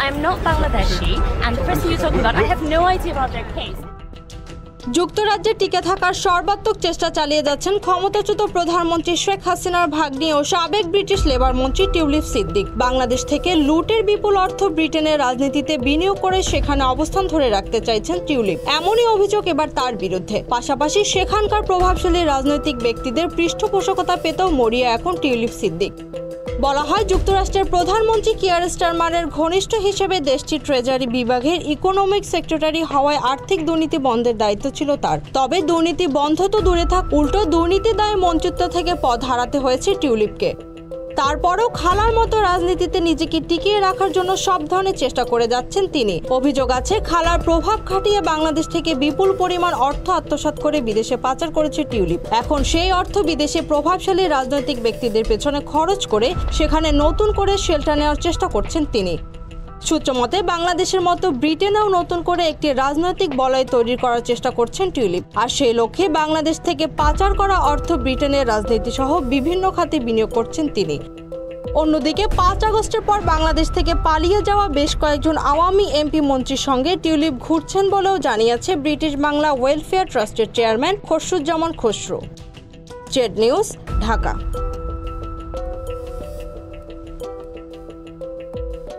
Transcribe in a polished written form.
I'm not Bangladeshi, and the person you're talking about, I have no idea about their case. যুক্তরাজ্যে টিকে থাকার সর্বাত্মক চেষ্টা চালিয়ে যাচ্ছেন ক্ষমতাচ্যুত প্রধানমন্ত্রী শেখ হাসিনার ভাগ্নি ও সাবেক ব্রিটিশ লেবার মন্ত্রী টিউলিপ সিদ্দিক। বাংলাদেশ থেকে লুটের বিপুল অর্থ ব্রিটেনের রাজনীতিতে বিনিয়োগ করে সেখানে অবস্থান ধরে রাখতে চাইছেন টিউলিপ। এমনই অভিযোগ এবার তার বিরুদ্ধে। পাশাপাশি সেখানকার প্রভাবশালী রাজনৈতিক ব্যক্তিদের পৃষ্ঠপোষকতা পেতেও মরিয়া এখন টিউলিপ সিদ্দিক। বলা হয়, যুক্তরাষ্ট্রের প্রধানমন্ত্রী কিয়ার স্টারমারের ঘনিষ্ঠ হিসেবে দেশটির ট্রেজারি বিভাগের ইকোনমিক সেক্রেটারি হওয়ায় আর্থিক দুর্নীতি বন্ধের দায়িত্ব ছিল তার। তবে দুর্নীতি বন্ধ তো দূরে থাক, উল্টো দুর্নীতি দায়ে মন্ত্রিত্ব থেকে পদ হারাতে হয়েছে টিউলিপকে। তারপরও খালার মতো রাজনীতিতে নিজেকে টিকিয়ে রাখার জন্য সব ধরনের চেষ্টা করে যাচ্ছেন তিনি। অভিযোগ আছে, খালার প্রভাব খাটিয়ে বাংলাদেশ থেকে বিপুল পরিমাণ অর্থ আত্মসাৎ করে বিদেশে পাচার করেছে টিউলিপ। এখন সেই অর্থ বিদেশে প্রভাবশালী রাজনৈতিক ব্যক্তিদের পেছনে খরচ করে সেখানে নতুন করে শেল্টার নেওয়ার চেষ্টা করছেন তিনি। সূত্রমতে বাংলাদেশের মতো ব্রিটেনেও নতুন করে একটি রাজনৈতিক বলয় তৈরি করার চেষ্টা করছেন টিউলিপ। আর সেই লক্ষ্যে বাংলাদেশ থেকে পাচার করা অর্থ ব্রিটেনের রাজনীতি সহ বিভিন্ন খাতে বিনিয়োগ করছেন তিনি। অন্যদিকে ৫ আগস্টের পর বাংলাদেশ থেকে পালিয়ে যাওয়া বেশ কয়েকজন আওয়ামী এমপি মন্ত্রীর সঙ্গে টিউলিপ ঘুরছেন বলেও জানিয়েছে ব্রিটিশ বাংলা ওয়েলফেয়ার ট্রাস্টের chairman Khasruzzaman Khasru. Z news, Dhaka.